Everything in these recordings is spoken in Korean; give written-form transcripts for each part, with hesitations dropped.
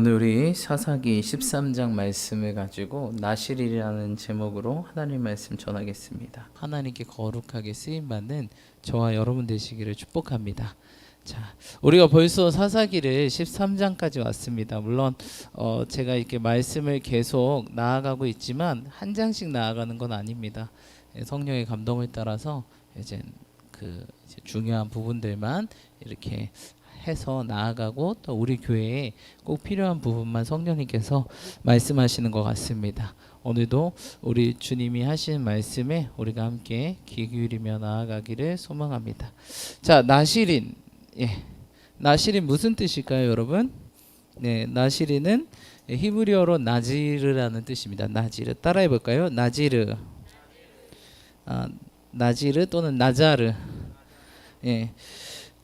오늘 우리 사사기 13장 말씀을 가지고 나실이라는 제목으로 하나님 말씀 전하겠습니다. 하나님께 거룩하게 쓰임받는 저와 여러분 되시기를 축복합니다. 자, 우리가 벌써 사사기를 13장까지 왔습니다. 물론 제가 이렇게 말씀을 계속 나아가고 있지만 한 장씩 나아가는 건 아닙니다. 성령의 감동을 따라서 이제 중요한 부분들만 이렇게 해서 나아가고 또 우리 교회에 꼭 필요한 부분만 성령님께서 말씀하시는 것 같습니다. 오늘도 우리 주님이 하신 말씀에 우리가 함께 귀 기울이며 나아가기를 소망합니다. 자, 나실인. 나실인 무슨 뜻일까요, 여러분? 네, 나실인은 히브리어로 나지르라는 뜻입니다. 나지르. 따라해 볼까요? 나지르. 나지르 또는 나자르. 예.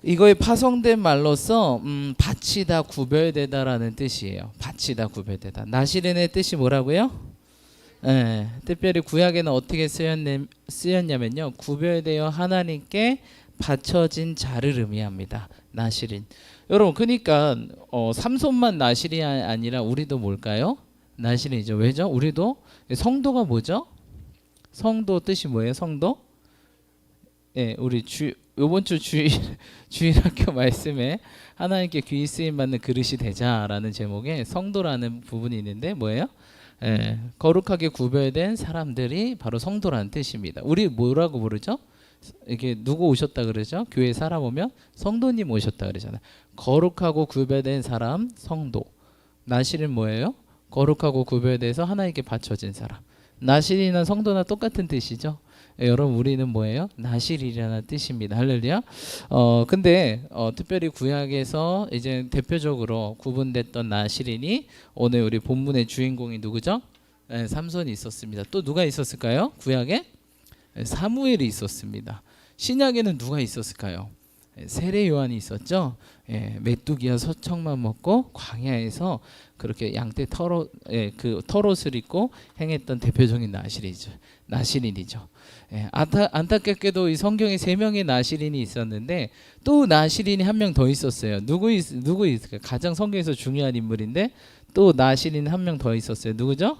이거의 파송된 말로서 바치다, 구별되다라는 뜻이에요. 바치다, 구별되다. 나실인의 뜻이 뭐라고요? 특별히 구약에는 어떻게 쓰였냐면요, 구별되어 하나님께 바쳐진 자를 의미합니다. 나실인. 여러분, 그러니까 삼손만 나실이 아니라 우리도 뭘까요? 나실인이죠. 왜죠? 우리도 성도가 뭐죠? 성도 뜻이 뭐예요? 성도? 우리 요번 주 주일학교 말씀에 하나님께 귀 쓰임 받는 그릇이 되자라는 제목의 성도라는 부분이 있는데 뭐예요? 거룩하게 구별된 사람들이 바로 성도라는 뜻입니다. 우리 뭐라고 부르죠? 이게 누구 오셨다 그러죠? 교회 살아보면 성도님 오셨다 그러잖아요. 거룩하고 구별된 사람, 성도. 나실은 뭐예요? 거룩하고 구별돼서 하나님께 바쳐진 사람. 나실이나 성도나 똑같은 뜻이죠. 여러분, 우리는 뭐예요? 나실이라는 뜻입니다. 할렐루야. 근데 특별히 구약에서 이제 대표적으로 구분됐던 나실인이 오늘 우리 본문의 주인공이 누구죠? 삼손이 있었습니다. 또 누가 있었을까요? 구약에 사무엘이 있었습니다. 신약에는 누가 있었을까요? 세례 요한이 있었죠. 메뚜기와 서청만 먹고 광야에서 그렇게 양떼 털옷을 입고 행했던 대표적인 나실인이죠. 안타깝게도 이 성경에 3명의 나실인이 있었는데 또 나실인이 한 명 더 있었어요. 누구 있을까요? 가장 성경에서 중요한 인물인데 또 나실인 한 명 더 있었어요. 누구죠?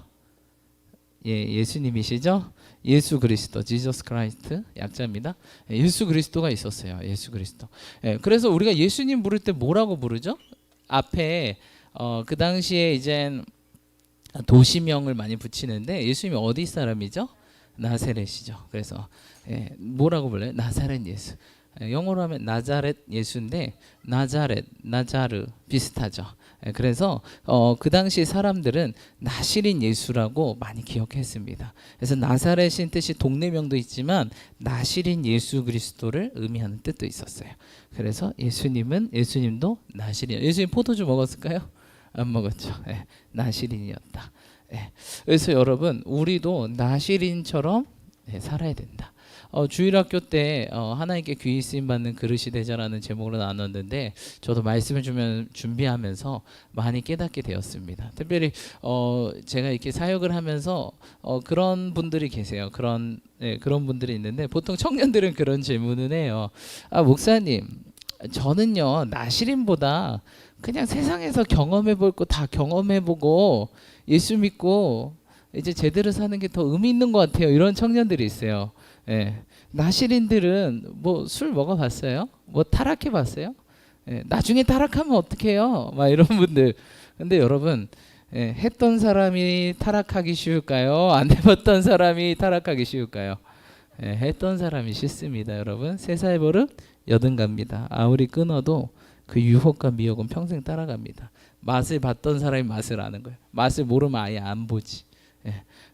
예수님이시죠? 예수 그리스도, 지저스 크라이스트 약자입니다. 예수 그리스도가 있었어요. 예수 그리스도. 그래서 우리가 예수님 부를 때 뭐라고 부르죠? 앞에 그 당시에 이제 도시명을 많이 붙이는데 예수님이 어디 사람이죠? 나사렛이죠. 그래서 뭐라고 불러요? 나사렛 예수. 영어로 하면 나자렛 예수인데 나자르 비슷하죠. 그래서 그 당시 사람들은 나실인 예수라고 많이 기억했습니다. 그래서 나사렛인 뜻이 동네명도 있지만 나실인 예수 그리스도를 의미하는 뜻도 있었어요. 그래서 예수님도 나실인. 예수님 포도주 먹었을까요? 안 먹었죠. 나실인이었다. 그래서 여러분, 우리도 나실인처럼 살아야 된다. 주일학교 때 하나님께 귀 쓰임 받는 그릇이 되자라는 제목으로 나눴는데 저도 말씀을 준비하면서 많이 깨닫게 되었습니다. 특별히 제가 이렇게 사역을 하면서 그런 분들이 계세요. 그런 분들이 있는데 보통 청년들은 그런 질문을 해요. 목사님, 저는요 나실인보다 그냥 세상에서 경험해볼 거 다 경험해보고 예수 믿고 이제 제대로 사는 게 더 의미 있는 것 같아요. 이런 청년들이 있어요. 나실인들은 뭐 술 먹어봤어요? 뭐 타락해봤어요? 나중에 타락하면 어떡해요? 막 이런 분들. 근데 여러분, 했던 사람이 타락하기 쉬울까요? 안 해봤던 사람이 타락하기 쉬울까요? 했던 사람이 쉽습니다. 여러분, 세사의 버릇 여든갑니다. 아무리 끊어도 그 유혹과 미혹은 평생 따라갑니다. 맛을 봤던 사람이 맛을 아는 거예요. 맛을 모르면 아예 안 보지.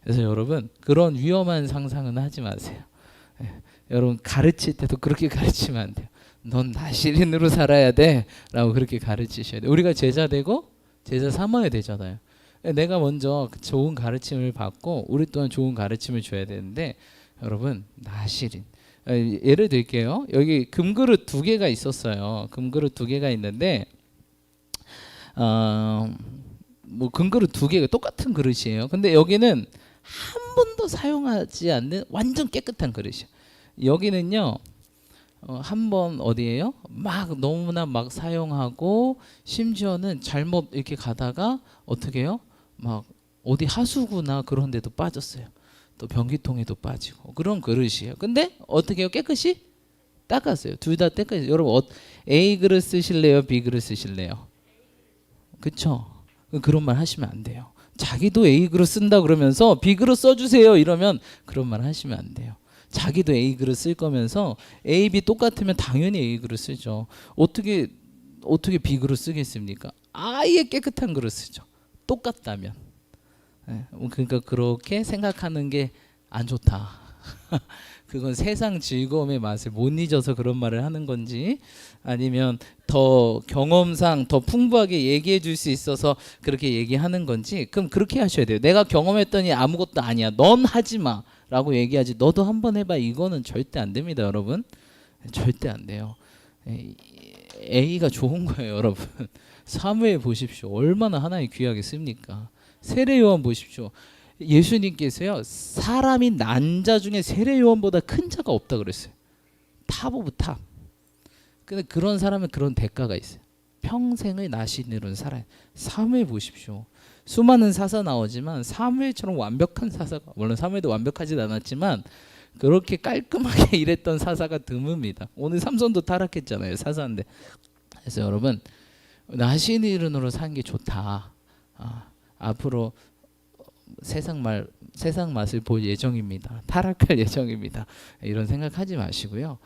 그래서 여러분, 그런 위험한 상상은 하지 마세요. 여러분, 가르칠 때도 그렇게 가르치면 안 돼요. 넌 나실인으로 살아야 돼 라고 그렇게 가르치셔야 돼요. 우리가 제자 되고 제자 삼아야 되잖아요. 내가 먼저 좋은 가르침을 받고 우리 또한 좋은 가르침을 줘야 되는데, 여러분, 나실인. 예를 들게요. 여기 금그릇 2개가 있었어요. 금그릇 2개가 있는데 뭐 금그릇 2개가 똑같은 그릇이에요. 근데 여기는 한 번도 사용하지 않는 완전 깨끗한 그릇이에요. 여기는요 한번 어디에요? 막 너무나 막 사용하고 심지어는 잘못 이렇게 가다가 어떻게 해요? 막 어디 하수구나 그런 데도 빠졌어요. 또 변기통에도 빠지고 그런 그릇이에요. 근데 어떻게 해요? 깨끗이 닦았어요. 둘 다 깨끗이. 여러분 A 그릇 쓰실래요? B 그릇 쓰실래요? 그쵸? 그런 말 하시면 안 돼요. 자기도 A 그릇 쓴다 그러면서 B 그릇 써주세요 이러면 그런 말 하시면 안 돼요. 자기도 A 그릇 쓸 거면서 A, B 똑같으면 당연히 A 그릇 쓰죠. 어떻게 B 그릇 쓰겠습니까? 아예 깨끗한 그릇 쓰죠. 똑같다면. 그러니까 그렇게 생각하는 게 안 좋다. 그건 세상 즐거움의 맛을 못 잊어서 그런 말을 하는 건지 아니면 더 경험상 더 풍부하게 얘기해 줄 수 있어서 그렇게 얘기하는 건지 그럼 그렇게 하셔야 돼요. 내가 경험했더니 아무것도 아니야. 넌 하지 마. 라고 얘기하지 너도 한번 해봐. 이거는 절대 안 됩니다. 여러분. 절대 안 돼요. A가 좋은 거예요. 여러분. 사무엘 보십시오. 얼마나 하나님 귀하게 씁니까. 세례요한 보십시오. 예수님께서요. 사람이 난 자 중에 세례요한보다 큰 자가 없다 그랬어요. 탑 오브 탑. 근데 그런 사람은 그런 대가가 있어요. 평생을 나신으로 살아요. 사무엘 보십시오. 수많은 사사 나오지만 사무엘처럼 완벽한 사사가 물론 사무엘도 완벽하진 않았지만 그렇게 깔끔하게 일했던 사사가 드뭅니다. 오늘 삼손도 타락했잖아요. 사사인데. 그래서 여러분 나신 이른으로 사는 게 좋다. 앞으로 세상 맛을 볼 예정입니다. 타락할 예정입니다. 이런 생각하지 마시고요.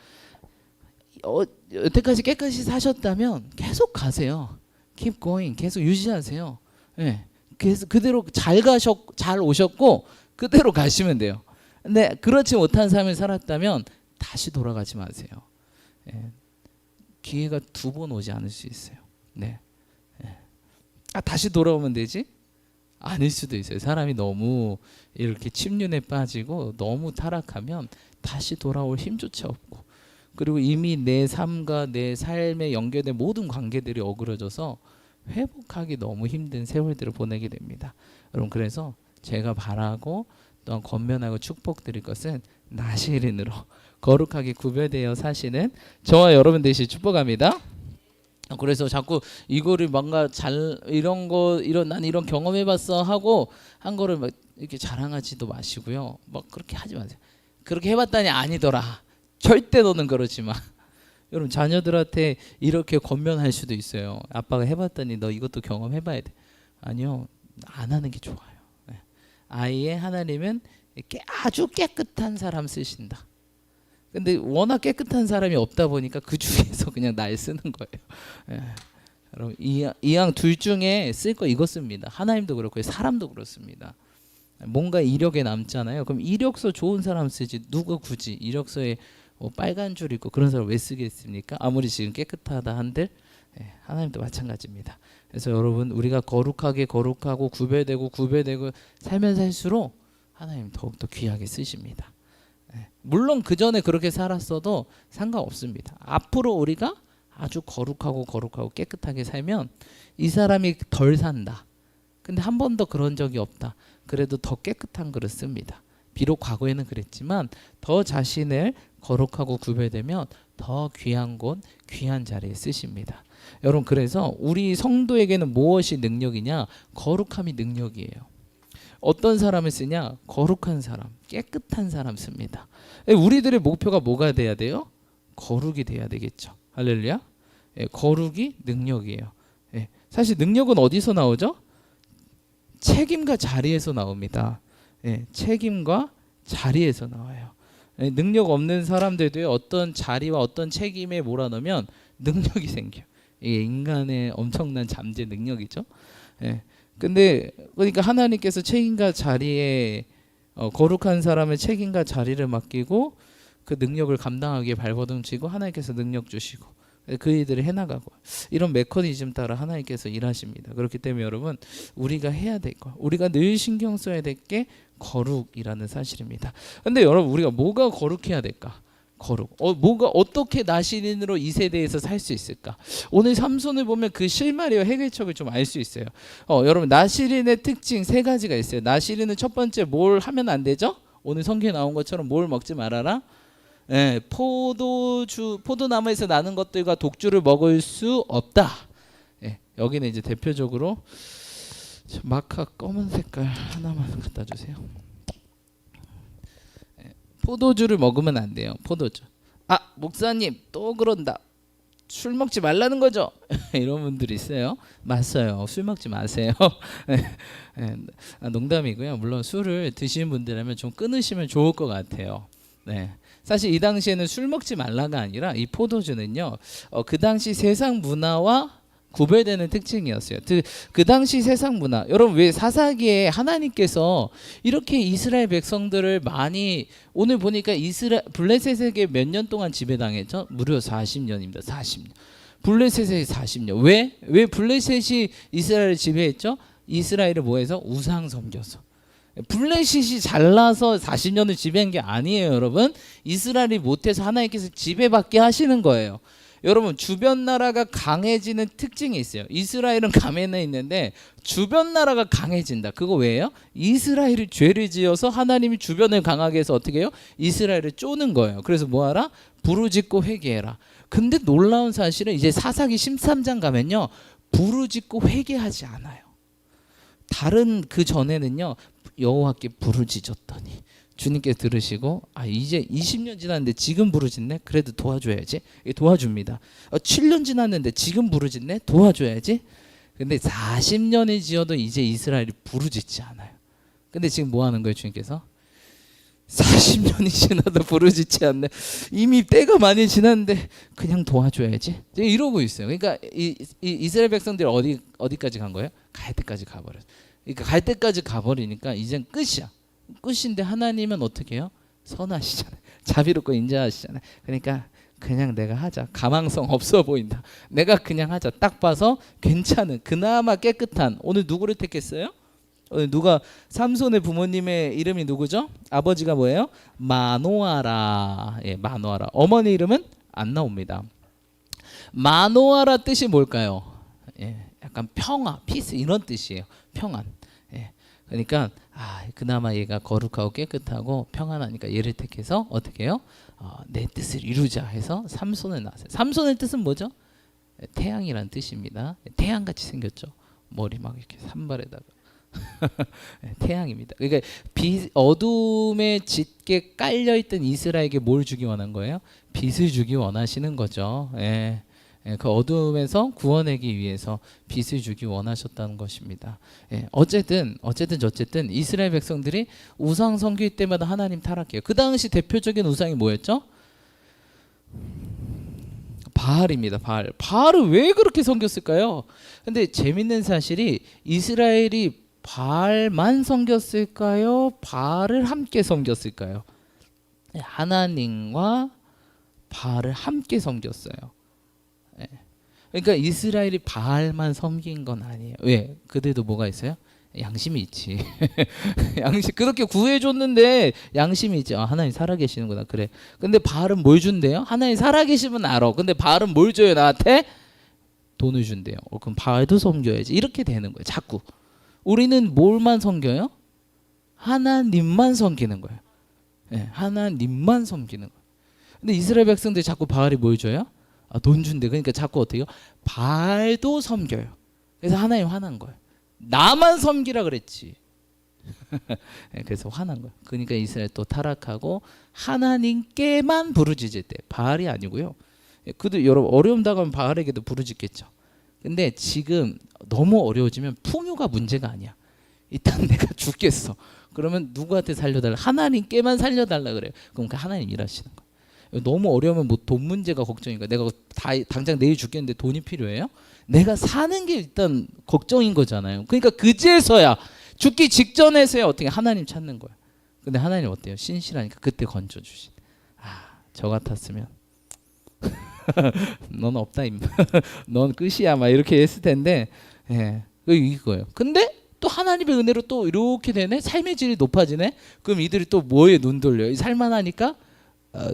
여태까지 깨끗이 사셨다면 계속 가세요. Keep going. 계속 유지하세요. 네. 그래서 그대로 잘 오셨고 그대로 가시면 돼요. 근데 그렇지 못한 삶을 살았다면 다시 돌아가지 마세요. 네. 기회가 2번 오지 않을 수 있어요. 네. 네. 다시 돌아오면 되지? 아닐 수도 있어요. 사람이 너무 이렇게 침륜에 빠지고 너무 타락하면 다시 돌아올 힘조차 없고 그리고 이미 내 삶과 내 삶에 연결된 모든 관계들이 어그러져서 회복하기 너무 힘든 세월들을 보내게 됩니다. 여러분 그래서 제가 바라고 또한 권면하고 축복드릴 것은 나시린으로 거룩하게 구별되어 사시는 저와 여러분 되시길 축복합니다. 그래서 자꾸 이거를 뭔가 난 이런 경험해봤어 하고 한 거를 막 이렇게 자랑하지도 마시고요. 막 그렇게 하지 마세요. 그렇게 해봤다니 아니더라. 절대 너는 그러지 마. 여러분 자녀들한테 이렇게 권면할 수도 있어요. 아빠가 해봤더니 너 이것도 경험해봐야 돼. 아니요, 안 하는 게 좋아요. 아예 하나님은 아주 깨끗한 사람 쓰신다. 근데 워낙 깨끗한 사람이 없다 보니까 그 중에서 그냥 날 쓰는 거예요. 여러분 이왕 둘 중에 쓸 거 이거 씁니다. 하나님도 그렇고 사람도 그렇습니다. 뭔가 이력에 남잖아요. 그럼 이력서 좋은 사람 쓰지 누가 굳이 이력서에 빨간 줄 있고 그런 사람 왜 쓰겠습니까? 아무리 지금 깨끗하다 한들 하나님도 마찬가지입니다. 그래서 여러분 우리가 거룩하고 구별되고 살면 살수록 하나님 더욱더 귀하게 쓰십니다. 물론 그 전에 그렇게 살았어도 상관없습니다. 앞으로 우리가 아주 거룩하고 깨끗하게 살면 이 사람이 덜 산다. 근데 한 번도 그런 적이 없다. 그래도 더 깨끗한 글을 씁니다. 비록 과거에는 그랬지만 더 자신을 거룩하고 구별되면 더 귀한 곳, 귀한 자리에 쓰십니다. 여러분 그래서 우리 성도에게는 무엇이 능력이냐? 거룩함이 능력이에요. 어떤 사람을 쓰냐? 거룩한 사람, 깨끗한 사람 씁니다. 우리들의 목표가 뭐가 돼야 돼요? 거룩이 돼야 되겠죠. 할렐루야. 거룩이 능력이에요. 사실 능력은 어디서 나오죠? 책임과 자리에서 나옵니다. 책임과 자리에서 나와요. 능력 없는 사람들도 어떤 자리와 어떤 책임에 몰아넣으면 능력이 생겨요. 이게 인간의 엄청난 잠재 능력이죠. 근데 그러니까 하나님께서 책임과 자리에 거룩한 사람의 책임과 자리를 맡기고 그 능력을 감당하기에 발버둥치고 하나님께서 능력 주시고 그 일들을 해나가고 이런 메커니즘 따라 하나님께서 일하십니다. 그렇기 때문에 여러분 우리가 해야 될 거, 우리가 늘 신경 써야 될 게 거룩이라는 사실입니다. 근데 여러분 우리가 뭐가 거룩해야 될까? 거룩. 뭐가 어떻게 나시린으로 이 세대에서 살 수 있을까? 오늘 삼손을 보면 그 실마리와 해결책을 좀 알 수 있어요. 여러분 나시린의 특징 3가지가 있어요. 나시린은 첫 번째 뭘 하면 안 되죠? 오늘 성경에 나온 것처럼 뭘 먹지 말아라? 예, 포도나무에서 나는 것들과 독주를 먹을 수 없다. 예, 여기는 이제 대표적으로 마카 검은 색깔 하나만 갖다 주세요. 예, 포도주를 먹으면 안 돼요. 포도주. 아, 목사님 또 그런다. 술 먹지 말라는 거죠? 이런 분들이 있어요. 맞아요. 술 먹지 마세요. 농담이고요. 물론 술을 드시는 분들이라면 좀 끊으시면 좋을 것 같아요. 네. 사실 이 당시에는 술 먹지 말라가 아니라 이 포도주는요, 그 당시 세상 문화와 구별되는 특징이었어요. 그 당시 세상 문화, 여러분 왜 사사기에 하나님께서 이렇게 이스라엘 백성들을 많이, 오늘 보니까 블레셋에게 몇 년 동안 지배당했죠? 무려 40년입니다. 40년. 블레셋에 40년. 왜 블레셋이 이스라엘을 지배했죠? 이스라엘을 뭐해서? 우상 섬겨서. 블레셋이 잘나서 40년을 지배한 게 아니에요, 여러분. 이스라엘이 못해서 하나님께서 지배받게 하시는 거예요. 여러분, 주변 나라가 강해지는 특징이 있어요. 이스라엘은 가면에 있는데 주변 나라가 강해진다. 그거 왜요? 이스라엘이 죄를 지어서 하나님이 주변을 강하게 해서 어떻게 해요? 이스라엘을 쪼는 거예요. 그래서 뭐하라? 부르짖고 회개해라. 근데 놀라운 사실은 이제 사사기 13장 가면요, 부르짖고 회개하지 않아요. 다른 그 전에는요, 여호와께 부르짖었더니 주님께 들으시고, 아, 이제 20년 지났는데 지금 부르짖네? 그래도 도와줘야지. 도와줍니다. 7년 지났는데 지금 부르짖네? 도와줘야지. 근데 40년이 지어도 이제 이스라엘이 부르짖지 않아요. 근데 지금 뭐 하는 거예요, 주님께서? 40년이 지나도 부르짖지 않네. 이미 때가 많이 지났는데 그냥 도와줘야지. 이러고 있어요. 그러니까 이스라엘 백성들이 어디까지 간 거예요? 갈 때까지 가버렸어요. 그러니까 갈 때까지 가버리니까 이젠 끝이야. 끝인데 하나님은 어떻게 해요? 선하시잖아요. 자비롭고 인자하시잖아요. 그러니까 그냥 내가 하자. 가망성 없어 보인다. 내가 그냥 하자. 딱 봐서 괜찮은, 그나마 깨끗한. 오늘 누구를 택했어요? 오늘 누가, 삼손의 부모님의 이름이 누구죠? 아버지가 뭐예요? 마노아라. 예, 마노아라. 어머니 이름은 안 나옵니다. 마노아라 뜻이 뭘까요? 예, 약간 평화, 피스 이런 뜻이에요. 평안. 예. 그러니까 그나마 얘가 거룩하고 깨끗하고 평안하니까 얘를 택해서 어떻게 해요? 내 뜻을 이루자 해서 삼손을 낳았어요. 삼손의 뜻은 뭐죠? 태양이란 뜻입니다. 태양같이 생겼죠. 머리 막 이렇게 산발에다가 태양입니다. 그러니까 어둠에 짙게 깔려있던 이스라엘에게 뭘 주기 원한 거예요? 빛을 주기 원하시는 거죠. 예. 그 어둠에서 구원하기 위해서 빛을 주기 원하셨다는 것입니다. 예, 어쨌든 이스라엘 백성들이 우상 섬길 때마다 하나님 타락해요. 그 당시 대표적인 우상이 뭐였죠? 바알입니다. 바알을 왜 그렇게 섬겼을까요? 근데 재밌는 사실이 이스라엘이 바알만 섬겼을까요? 바알을 함께 섬겼을까요? 하나님과 바알을 함께 섬겼어요. 그러니까 이스라엘이 바알만 섬긴 건 아니에요. 왜? 그들도 뭐가 있어요? 양심이 있지. 양심, 그렇게 구해줬는데 양심이 있지. 하나님 살아계시는구나. 그래. 근데 바알은 뭘 준대요? 하나님 살아계시면 알아. 근데 바알은 뭘 줘요? 나한테? 돈을 준대요. 그럼 바알도 섬겨야지. 이렇게 되는 거예요. 자꾸. 우리는 뭘만 섬겨요? 하나님만 섬기는 거예요. 네, 하나님만 섬기는 거예요. 근데 이스라엘 백성들이 자꾸 바알이 뭘 줘요? 돈 준대. 그러니까 자꾸 어떻게 해요? 바알도 섬겨요. 그래서 하나님 화난 거예요. 나만 섬기라 그랬지. 그래서 화난 거예요. 그러니까 이스라엘 또 타락하고 하나님께만 부르짖을 때, 바알이 아니고요. 그들 여러분 어려움 당하면 바알에게도 부르짖겠죠. 근데 지금 너무 어려워지면 풍요가 문제가 아니야. 일단 내가 죽겠어. 그러면 누구한테 살려달라? 하나님께만 살려달라 그래요. 그럼 하나님 일하시는 거예요. 너무 어려우면 뭐 돈 문제가 걱정인가? 내가 당장 내일 죽겠는데 돈이 필요해요? 내가 사는 게 일단 걱정인 거잖아요. 그러니까 그제서야, 죽기 직전에서야 어떻게 하나님 찾는 거야. 근데 하나님 어때요? 신실하니까 그때 건져주신. 저 같았으면 넌 없다 임마. 넌 끝이야 막 이렇게 했을 텐데, 예, 이거예요. 근데 또 하나님의 은혜로 또 이렇게 되네. 삶의 질이 높아지네. 그럼 이들이 또 뭐에 눈 돌려요? 살만하니까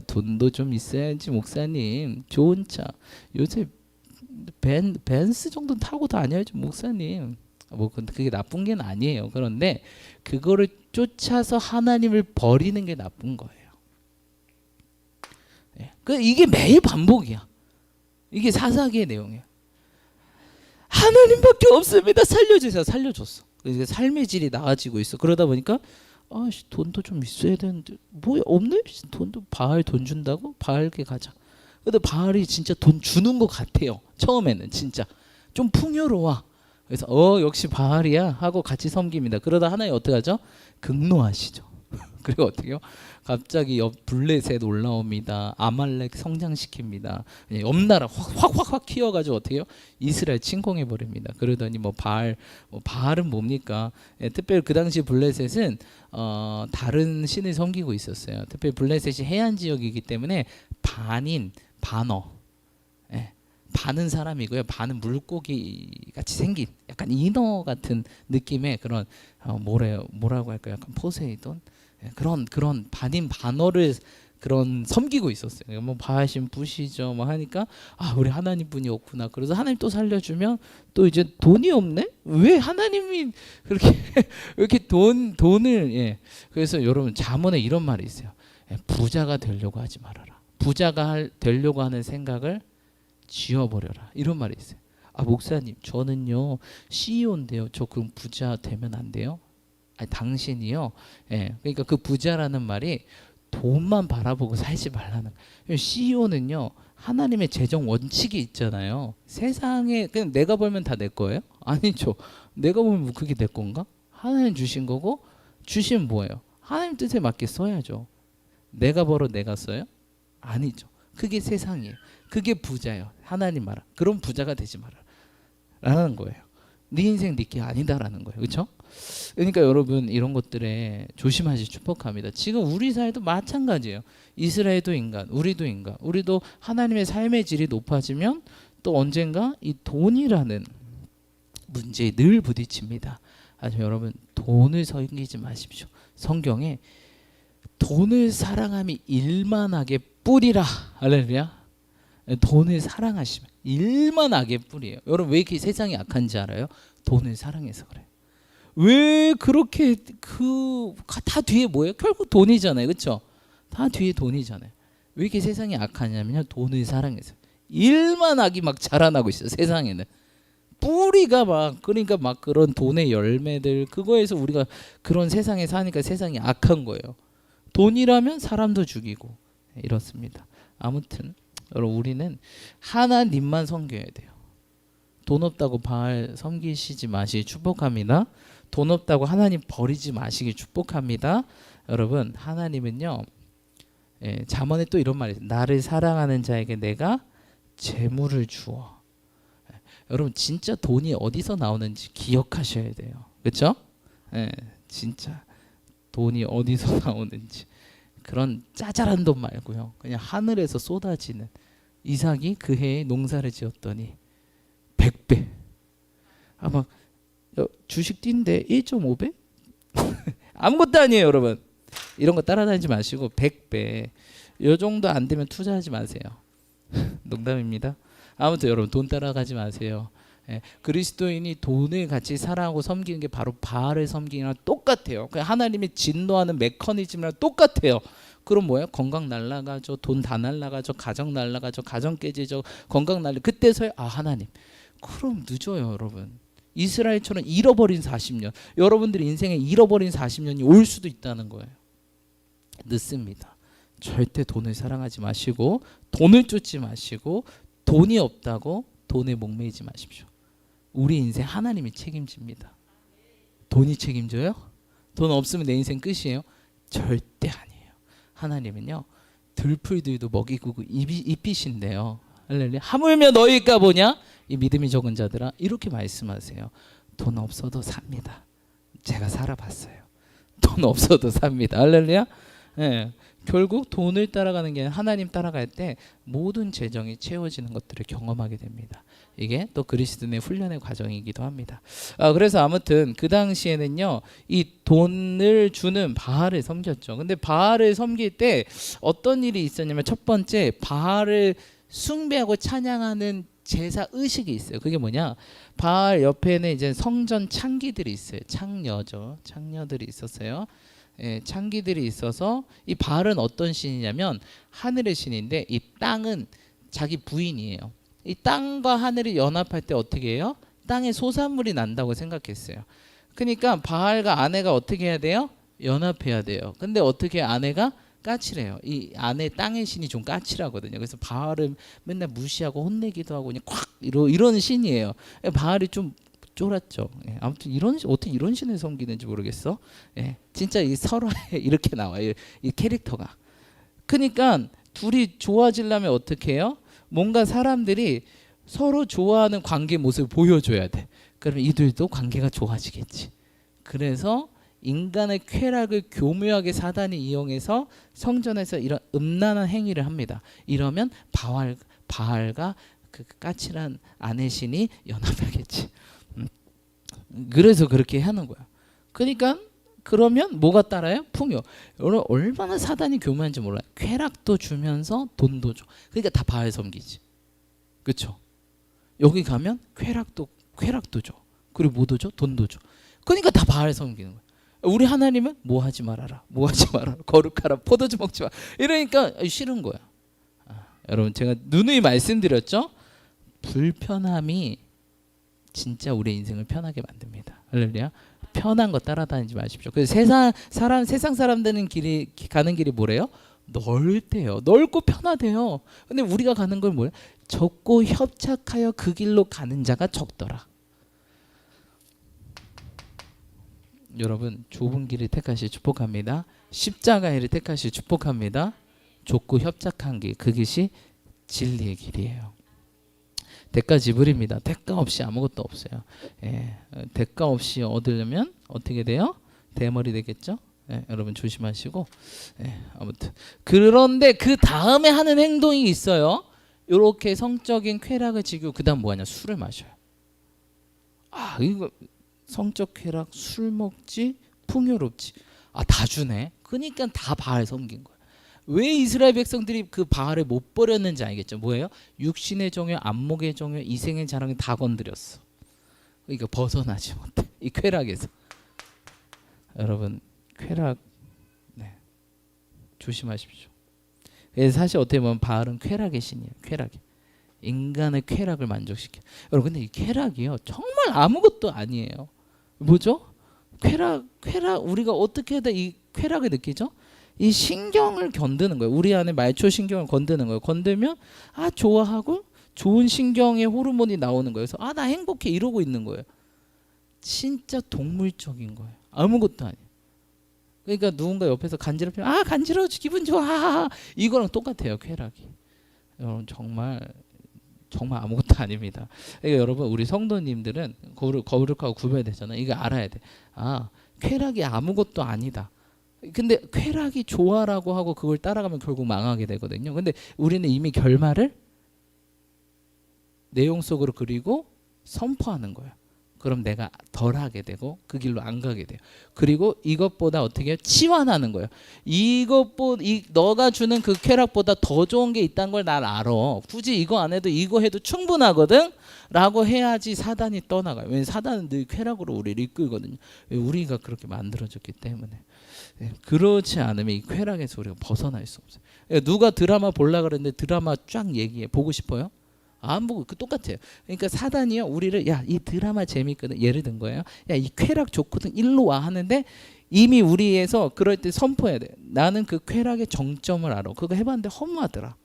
돈도 좀 있어야지 목사님. 좋은 차 요새 벤스 정도 타고 다녀야죠 목사님. 뭐 근데 그게 나쁜 게 아니에요. 그런데 그거를 쫓아서 하나님을 버리는 게 나쁜 거예요. 예. 그 이게 매일 반복이야. 이게 사사기의 내용이야. 하나님밖에 없습니다. 살려주세요. 살려줬어. 그러니까 삶의 질이 나아지고 있어. 그러다 보니까 아씨 돈도 좀 있어야 되는데 뭐야 없네? 돈도 바알 돈 준다고? 바알게 가자. 근데 바알이 진짜 돈 주는 것 같아요. 처음에는 진짜 좀 풍요로워. 그래서 역시 바알이야 하고 같이 섬깁니다. 그러다 하나님 어떻게 하죠? 극노하시죠. 그리고 어떻게요? 갑자기 옆 블레셋 올라옵니다. 아말렉 성장시킵니다. 옆 나라 확 키워가지고 어떻게요? 이스라엘 침공해 버립니다. 그러더니 바알은 뭡니까? 특별히 그 당시 블레셋은 다른 신을 섬기고 있었어요. 특별히 블레셋이 해안 지역이기 때문에 반어, 반은 사람이고요. 반은 물고기 같이 생긴 약간 인어 같은 느낌의 그런 뭐라고 할까요? 약간 포세이돈 그런 반인 반어를 그런 섬기고 있었어요. 뭐 바하신 부시죠, 뭐 하니까 우리 하나님 분이 없구나. 그래서 하나님 또 살려주면 또 이제 돈이 없네. 왜 하나님이 그렇게 이렇게 돈을 그래서 여러분 잠언에 이런 말이 있어요. 부자가 되려고 하지 말아라. 부자가 되려고 하는 생각을 지워버려라. 이런 말이 있어요. 목사님 저는요 CEO인데요. 저 그럼 부자 되면 안 돼요? 당신이요. 그러니까 그 부자라는 말이 돈만 바라보고 살지 말라는 거예요. CEO는요 하나님의 재정 원칙이 있잖아요. 세상에 그냥 내가 벌면 다 내 거예요? 아니죠. 내가 벌면 그게 내 건가? 하나님 주신 거고 주시면 뭐예요? 하나님 뜻에 맞게 써야죠. 내가 벌어 내가 써요? 아니죠. 그게 세상이에요. 그게 부자예요. 하나님 말아. 그런 부자가 되지 마라 라는 거예요. 네 인생 네게 아니다라는 거예요. 그렇죠? 그러니까 여러분 이런 것들에 조심하시 축복합니다. 지금 우리 사회도 마찬가지예요. 이스라엘도 인간, 우리도 인간. 우리도 하나님의 삶의 질이 높아지면 또 언젠가 이 돈이라는 문제에 늘 부딪힙니다. 하지만 여러분 돈을 섬기지 마십시오. 성경에 돈을 사랑함이 일만 악의 뿌리라. 할렐루야. 돈을 사랑하시면 일만 악의 뿌리예요. 여러분 왜 이렇게 세상이 악한지 알아요? 돈을 사랑해서 그래요. 왜 그렇게 다 뒤에 뭐예요? 결국 돈이잖아요. 그렇죠? 다 뒤에 돈이잖아요. 왜 이렇게 세상이 악하냐면요. 돈을 사랑해서. 일만 악이 막 자라나고 있어요. 세상에는. 뿌리가 그러니까 그런 돈의 열매들 그거에서 우리가 그런 세상에 사니까 세상이 악한 거예요. 돈이라면 사람도 죽이고 이렇습니다. 아무튼 여러분 우리는 하나님만 섬겨야 돼요. 돈 없다고 바알 섬기시지 마시기 축복합니다. 돈 없다고 하나님 버리지 마시기 축복합니다. 여러분 하나님은요 잠언에 또 이런 말이 있어요. 나를 사랑하는 자에게 내가 재물을 주어. 여러분 진짜 돈이 어디서 나오는지 기억하셔야 돼요. 그렇죠? 진짜 돈이 어디서 나오는지 그런 짜잘한 돈 말고요. 그냥 하늘에서 쏟아지는. 이삭이 그 해에 농사를 지었더니 100배. 막 주식 뛴데 1.5배? 아무것도 아니에요, 여러분. 이런 거 따라다니지 마시고 100배. 요 정도 안 되면 투자하지 마세요. 농담입니다. 아무튼 여러분 돈 따라가지 마세요. 그리스도인이 돈을 같이 사랑하고 섬기는 게 바로 바알을 섬기는 거랑 똑같아요. 그냥 하나님이 진노하는 메커니즘이랑 똑같아요. 그럼 뭐예요? 건강 날라가죠. 돈 다 날라가죠. 가정 날라가죠. 가정 깨지죠. 건강 날라. 그때서야 하나님. 그럼 늦어요, 여러분. 이스라엘처럼 잃어버린 40년. 여러분들의 인생에 잃어버린 40년이 올 수도 있다는 거예요. 늦습니다. 절대 돈을 사랑하지 마시고 돈을 쫓지 마시고 돈이 없다고 돈에 목매이지 마십시오. 우리 인생 하나님이 책임집니다. 돈이 책임져요? 돈 없으면 내 인생 끝이에요? 절대 아니에요. 하나님은요 들풀들도 먹이고 입히신대요. 할렐루야. 하물며 너희가 보냐? 이 믿음이 적은 자들아 이렇게 말씀하세요. 돈 없어도 삽니다. 제가 살아봤어요. 돈 없어도 삽니다. 할렐루야. 결국 돈을 따라가는 게 아니라 하나님 따라갈 때 모든 재정이 채워지는 것들을 경험하게 됩니다. 이게 또 그리스도인의 훈련의 과정이기도 합니다. 그래서 아무튼 그 당시에는요 이 돈을 주는 바알을 섬겼죠. 근데 바알을 섬길 때 어떤 일이 있었냐면 첫 번째 바알을 숭배하고 찬양하는 제사 의식이 있어요. 그게 뭐냐? 바알 옆에는 이제 성전 창기들이 있어요. 창녀죠. 창녀들이 있었어요. 창기들이 있어서 이 바알은 어떤 신이냐면 하늘의 신인데 이 땅은 자기 부인이에요. 이 땅과 하늘이 연합할 때 어떻게 해요? 땅에 소산물이 난다고 생각했어요. 그러니까 바알과 아내가 어떻게 해야 돼요? 연합해야 돼요. 근데 어떻게 아내가 까칠해요. 이 아내 땅의 신이 좀 까칠하거든요. 그래서 바알을 맨날 무시하고 혼내기도 하고 그냥 콱 이런 신이에요. 바알이 좀 쫄았죠. 아무튼 어떻게 이런 신을 섬기는지 모르겠어. 진짜 이 설화에 이렇게 나와요. 이 캐릭터가. 그러니까 둘이 좋아지려면 어떻게 해요? 뭔가 사람들이 서로 좋아하는 관계 모습을 보여줘야 돼. 그러면 이들도 관계가 좋아지겠지. 그래서 인간의 쾌락을 교묘하게 사단이 이용해서 성전에서 이런 음란한 행위를 합니다. 이러면 바알과 그 까칠한 아내 신이 연합하겠지. 그래서 그렇게 하는 거야. 그러니까 그러면 뭐가 따라요? 풍요. 여러분 얼마나 사단이 교묘한지 몰라요. 쾌락도 주면서 돈도 줘. 그러니까 다 바알 섬기지. 그렇죠? 여기 가면 쾌락도 줘. 그리고 뭐도 줘? 돈도 줘. 그러니까 다 바알 섬기는 거야. 우리 하나님은 뭐 하지 말아라. 뭐 하지 말아라. 거룩하라. 포도주 먹지 마. 이러니까 싫은 거야. 여러분 제가 누누이 말씀드렸죠? 불편함이 진짜 우리 인생을 편하게 만듭니다. 할렐루야. 편한 거 따라다니지 마십시오. 그래서 세상 사람들은 가는 길이 뭐래요? 넓대요. 넓고 편하대요. 근데 우리가 가는 건 뭐예요? 적고 협착하여 그 길로 가는 자가 적더라. 여러분 좁은 길을 택하시 축복합니다. 십자가의 길을 택하시 축복합니다. 좁고 협착한 길, 그 길이 진리의 길이에요. 대가 지불입니다. 대가 없이 아무것도 없어요. 대가 없이 얻으려면 어떻게 돼요? 대머리 되겠죠? 여러분 조심하시고. 아무튼 그런데 그 다음에 하는 행동이 있어요. 이렇게 성적인 쾌락을 즐기고 그 다음 뭐하냐? 술을 마셔요. 이거 성적 쾌락, 술 먹지, 풍요롭지. 다 주네. 그러니까 다 바알 섬긴 거야. 왜 이스라엘 백성들이 그 바알을 못 버렸는지 알겠죠? 뭐예요? 육신의 종요, 안목의 종요, 이생의 자랑을 다 건드렸어. 그러니까 벗어나지 못해. 이 쾌락에서. 여러분 쾌락 조심하십시오. 그래서 사실 어떻게 보면 바알은 쾌락의 신이에요. 쾌락이. 인간의 쾌락을 만족시켜. 여러분 근데 이 쾌락이요 정말 아무것도 아니에요. 뭐죠? 쾌락 우리가 어떻게 해야 이 쾌락을 느끼죠? 이 신경을 건드는 거예요. 우리 안에 말초 신경을 건드는 거예요. 건들면 좋아하고 좋은 신경의 호르몬이 나오는 거예요. 그래서 나 행복해 이러고 있는 거예요. 진짜 동물적인 거예요. 아무것도 아니에요. 그러니까 누군가 옆에서 간지럽히면 간지러워 기분 좋아 이거랑 똑같아요. 쾌락이. 여러분 정말 아무것도 아닙니다. 그러니까 여러분 우리 성도님들은 거룩하고 구별되잖아요. 이거 알아야 돼. 쾌락이 아무것도 아니다. 근데 쾌락이 좋아라고 하고 그걸 따라가면 결국 망하게 되거든요. 근데 우리는 이미 결말을 내용 속으로 그리고 선포하는 거예요. 그럼 내가 덜 하게 되고 그 길로 안 가게 돼요. 그리고 이것보다 어떻게 해요? 치환하는 거예요. 너가 주는 그 쾌락보다 더 좋은 게 있다는 걸 난 알아. 굳이 이거 안 해도 이거 해도 충분하거든 라고 해야지 사단이 떠나가요. 왜냐면 사단은 늘 쾌락으로 우리를 이끌거든요. 우리가 그렇게 만들어졌기 때문에. 그렇지 않으면 이 쾌락에서 우리가 벗어날 수 없어요. 누가 드라마 보려고 그랬는데 드라마 쫙 얘기해. 보고 싶어요? 안 보고 똑같아요. 그러니까 사단이요 우리를 이 드라마 재밌거든 예를 든 거예요. 이 쾌락 좋거든 일로 와 하는데 이미 우리에서 그럴 때 선포해야 돼. 나는 그 쾌락의 정점을 알아. 그거 해봤는데 허무하더라.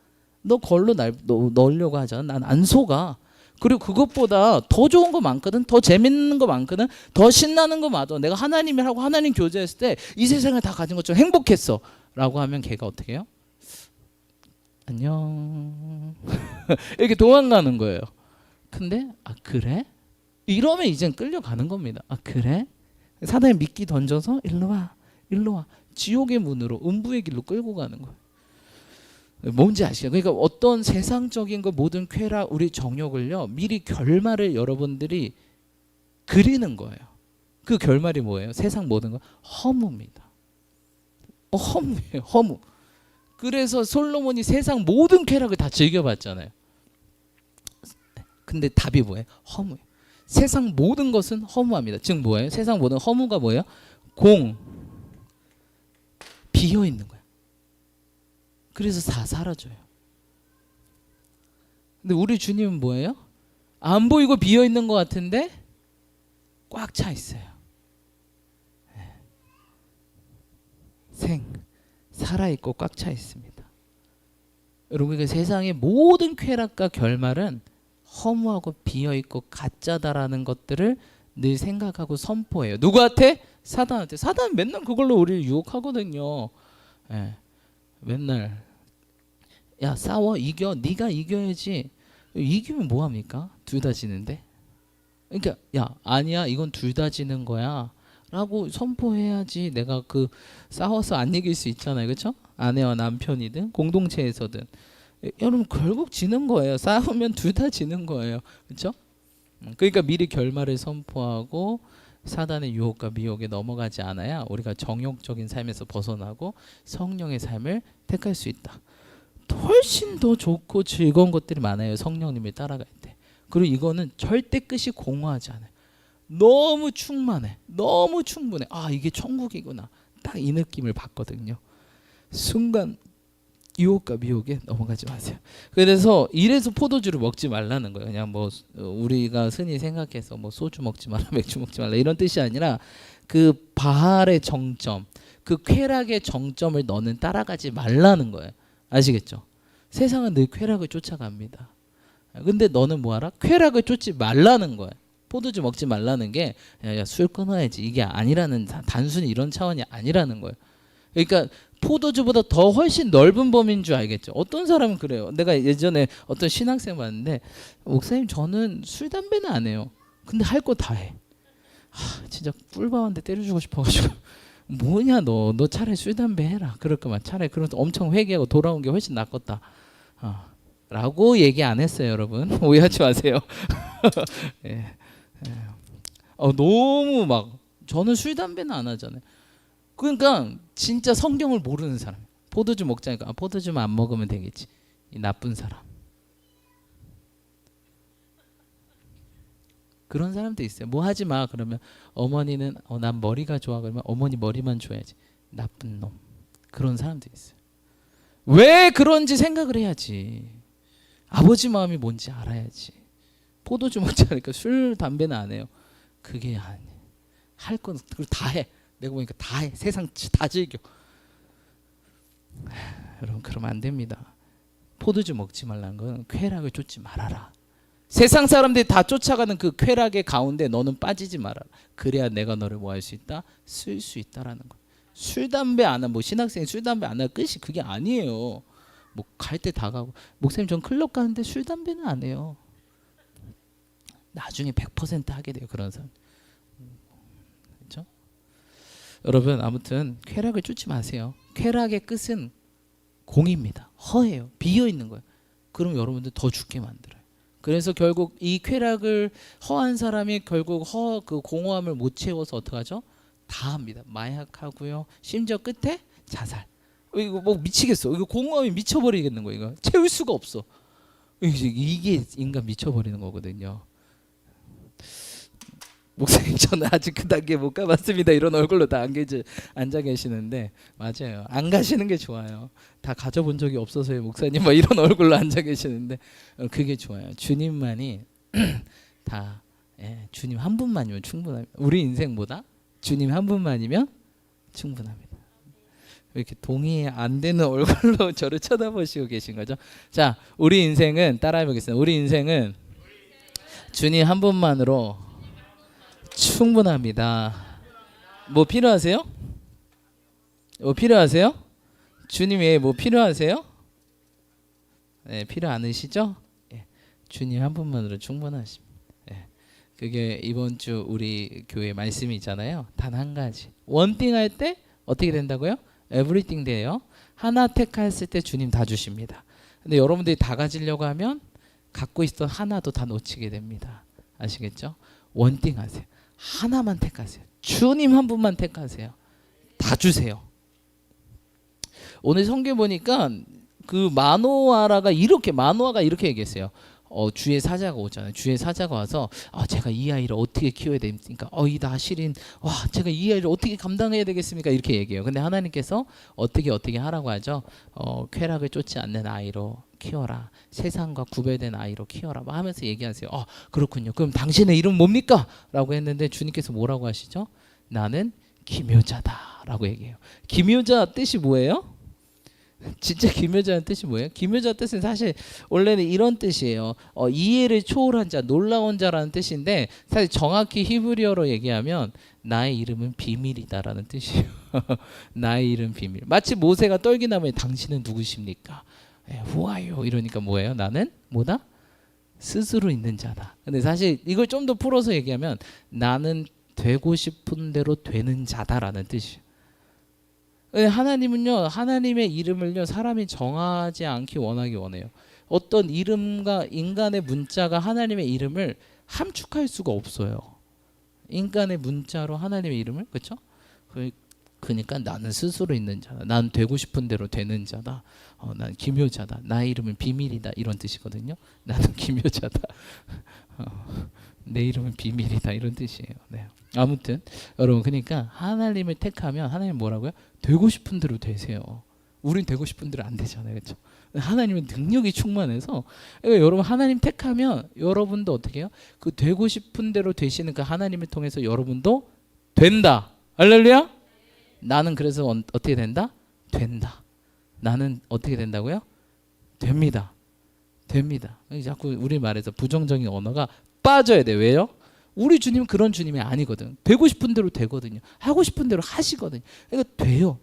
너 걸로 날 넣으려고 하잖아. 난 안 속아. 그리고 그것보다 더 좋은 거 많거든. 더 재밌는 거 많거든. 더 신나는 거 많아. 내가 하나님이라고 하나님 교제했을 때 이 세상을 다 가진 것처럼 행복했어 라고 하면 걔가 어떻게 해요? 안녕 이렇게 도망가는 거예요. 근데 그래? 이러면 이젠 끌려가는 겁니다. 그래? 사단이 미끼 던져서 일로 와 지옥의 문으로 음부의 길로 끌고 가는 거예요. 뭔지 아시죠? 그러니까 어떤 세상적인 거 모든 쾌락 우리 정욕을요 미리 결말을 여러분들이 그리는 거예요. 그 결말이 뭐예요? 세상 모든 거 허무입니다. 허무예요. 허무. 그래서 솔로몬이 세상 모든 쾌락을 다 즐겨봤잖아요. 근데 답이 뭐예요? 허무예요. 세상 모든 것은 허무합니다. 즉 뭐예요? 세상 모든 허무가 뭐예요? 비어 있는 거야. 그래서 다 사라져요. 근데 우리 주님은 뭐예요? 안 보이고 비어 있는 것 같은데 꽉 차 있어요. 살아 있고 꽉 차 있습니다. 여러분, 그 세상의 모든 쾌락과 결말은 허무하고 비어 있고 가짜다라는 것들을 늘 생각하고 선포해요. 누구한테? 사단한테. 사단은 맨날 그걸로 우리를 유혹하거든요. 맨날 야 싸워, 이겨, 네가 이겨야지. 이기면 뭐합니까? 둘 다 지는데. 그러니까 야 아니야, 이건 둘 다 지는 거야 라고 선포해야지 내가 그 싸워서 안 이길 수 있잖아요. 그렇죠? 아내와 남편이든 공동체에서든 여러분 결국 지는 거예요. 싸우면 둘 다 지는 거예요. 그렇죠? 그러니까 미리 결말을 선포하고 사단의 유혹과 미혹에 넘어가지 않아야 우리가 정욕적인 삶에서 벗어나고 성령의 삶을 택할 수 있다. 훨씬 더 좋고 즐거운 것들이 많아요. 성령님을 따라갈 때. 그리고 이거는 절대 끝이 공허하지 않아요. 너무 충만해. 너무 충분해. 아, 이게 천국이구나. 딱 이 느낌을 받거든요. 순간 유혹과 미혹에 넘어가지 마세요. 그래서 이래서 포도주를 먹지 말라는 거예요. 그냥 뭐 우리가 흔히 생각해서 뭐 소주 먹지 마라, 맥주 먹지 말라 이런 뜻이 아니라 그 바알의 정점, 그 쾌락의 정점을 너는 따라가지 말라는 거예요. 아시겠죠? 세상은 늘 쾌락을 쫓아갑니다. 근데 너는 뭐하라? 쾌락을 쫓지 말라는 거예요. 포도주 먹지 말라는 게 술 끊어야지 이게 아니라는, 단순히 이런 차원이 아니라는 거예요. 그러니까 포도주보다 더 훨씬 넓은 범위인 줄 알겠죠. 어떤 사람은 그래요. 내가 예전에 어떤 신학생 봤는데 목사님 저는 술 담배는 안 해요. 근데 할 거 다 해. 진짜 꿀바운데 때려주고 싶어가지고 뭐냐 너 차라리 술 담배 해라. 그럴 거면 차라리 그런 엄청 회개하고 돌아온 게 훨씬 낫겠다. 라고 얘기 안 했어요, 여러분. 오해하지 마세요. 예. 너무 막 저는 술 담배는 안 하잖아요. 그러니까 진짜 성경을 모르는 사람. 포도주 먹자니까 포도주만 안 먹으면 되겠지. 이 나쁜 사람. 그런 사람도 있어요. 뭐 하지 마 그러면 어머니는 난 머리가 좋아 그러면 어머니 머리만 줘야지. 나쁜 놈. 그런 사람도 있어요. 왜 그런지 생각을 해야지. 아버지 마음이 뭔지 알아야지. 포도주 먹자니까 술 담배는 안 해요. 그게 아니. 할 건 다 해. 내가 보니까 다 해. 세상 다 즐겨. 여러분 그러면 안 됩니다. 포도주 먹지 말라는 건 쾌락을 쫓지 말아라. 세상 사람들이 다 쫓아가는 그 쾌락의 가운데 너는 빠지지 말아라. 그래야 내가 너를 뭐 할 수 있다? 쓸 수 있다라는 거. 술 담배 안 하면 뭐 신학생이 술 담배 안 하면 끝이 그게 아니에요. 뭐 갈 때 다 가고 목사님 전 클럽 가는데 술 담배는 안 해요. 나중에 100% 하게 돼요. 그런 사람. 그렇죠? 여러분 아무튼 쾌락을 쫓지 마세요. 쾌락의 끝은 공입니다. 허예요. 비어 있는 거예요. 그럼 여러분들 더 죽게 만들어요. 그래서 결국 이 쾌락을 허한 사람이 결국 그 공허함을 못 채워서 어떡하죠? 다 합니다. 마약하고요. 심지어 끝에 자살. 이거 뭐 미치겠어. 이거 공허함이 미쳐버리겠는 거예요. 이거 채울 수가 없어. 이게 인간 미쳐버리는 거거든요. 목사님 저는 아직 그 단계 못 가봤습니다. 이런 얼굴로 다 앉아 계시는데 맞아요. 안 가시는 게 좋아요. 다 가져본 적이 없어서요. 목사님 뭐 이런 얼굴로 앉아 계시는데 그게 좋아요. 주님만이 다 주님 한 분만이면 충분합니다. 우리 인생보다 주님 한 분만이면 충분합니다. 왜 이렇게 동의 안 되는 얼굴로 저를 쳐다보시고 계신 거죠? 자, 우리 인생은 따라해 보겠습니다. 우리 인생은 주님 한 분만으로 충분합니다. 뭐 필요하세요? 뭐 필요하세요? 주님 외에 뭐 필요하세요? 네, 필요 않으시죠? 네, 주님 한 분만으로 충분하십니다. 네, 그게 이번 주 우리 교회 말씀이 있잖아요. 단 한 가지. 원띵 할 때 어떻게 된다고요? 에브리띵 돼요. 하나 택했을 때 주님 다 주십니다. 근데 여러분들이 다 가지려고 하면 갖고 있던 하나도 다 놓치게 됩니다. 아시겠죠? 원띵 하세요. 하나만 택하세요. 주님 한 분만 택하세요. 다 주세요. 오늘 성경 보니까 그 마노아가 이렇게 얘기했어요. 주의 사자가 오잖아요. 주의 사자가 와서 제가 이 아이를 어떻게 키워야 됩니까? 이 나실인 제가 이 아이를 어떻게 감당해야 되겠습니까? 이렇게 얘기해요. 근데 하나님께서 어떻게 하라고 하죠? 쾌락을 쫓지 않는 아이로 키워라. 세상과 구별된 아이로 키워라. 막 하면서 얘기하세요. 그렇군요. 그럼 당신의 이름 뭡니까? 라고 했는데 주님께서 뭐라고 하시죠? 나는 기묘자다 라고 얘기해요. 기묘자 뜻이 뭐예요? 진짜 기묘자는 뜻이 뭐예요? 기묘자 뜻은 사실 원래는 이런 뜻이에요. 이해를 초월한 자, 놀라운 자라는 뜻인데 사실 정확히 히브리어로 얘기하면 나의 이름은 비밀이다라는 뜻이에요. 나의 이름 비밀. 마치 모세가 떨기나무에 당신은 누구십니까? Who are you? 이러니까 뭐예요? 나는 뭐다? 스스로 있는 자다. 근데 사실 이걸 좀 더 풀어서 얘기하면 나는 되고 싶은 대로 되는 자다라는 뜻이에요. 하나님은요, 하나님의 이름을요, 사람이 정하지 않기 원해요. 어떤 이름과 인간의 문자가 하나님의 이름을 함축할 수가 없어요. 인간의 문자로 하나님의 이름을, 그렇죠? 그러니까 나는 스스로 있는 자다. 난 되고 싶은 대로 되는 자다. 난 기묘자다. 나의 이름은 비밀이다. 이런 뜻이거든요. 나는 기묘자다. 내 이름은 비밀이다. 이런 뜻이에요. 네. 아무튼 여러분, 그러니까 하나님을 택하면 하나님 뭐라고요? 되고 싶은 대로 되세요. 우린 되고 싶은 대로 안 되잖아요, 그렇죠? 하나님은 능력이 충만해서 그러니까 여러분 하나님 택하면 여러분도 어떻게 해요? 그 되고 싶은 대로 되시는 그 하나님을 통해서 여러분도 된다. 할렐루야? 나는 그래서 어떻게 된다? 된다. 나는 어떻게 된다고요? 됩니다. 됩니다. 자꾸 우리 말에서 부정적인 언어가 빠져야 돼. 왜요? 우리 주님은 그런 주님이 아니거든. 되고 싶은 대로 되거든요. 하고 싶은 대로 하시거든요. 그러니까 돼요.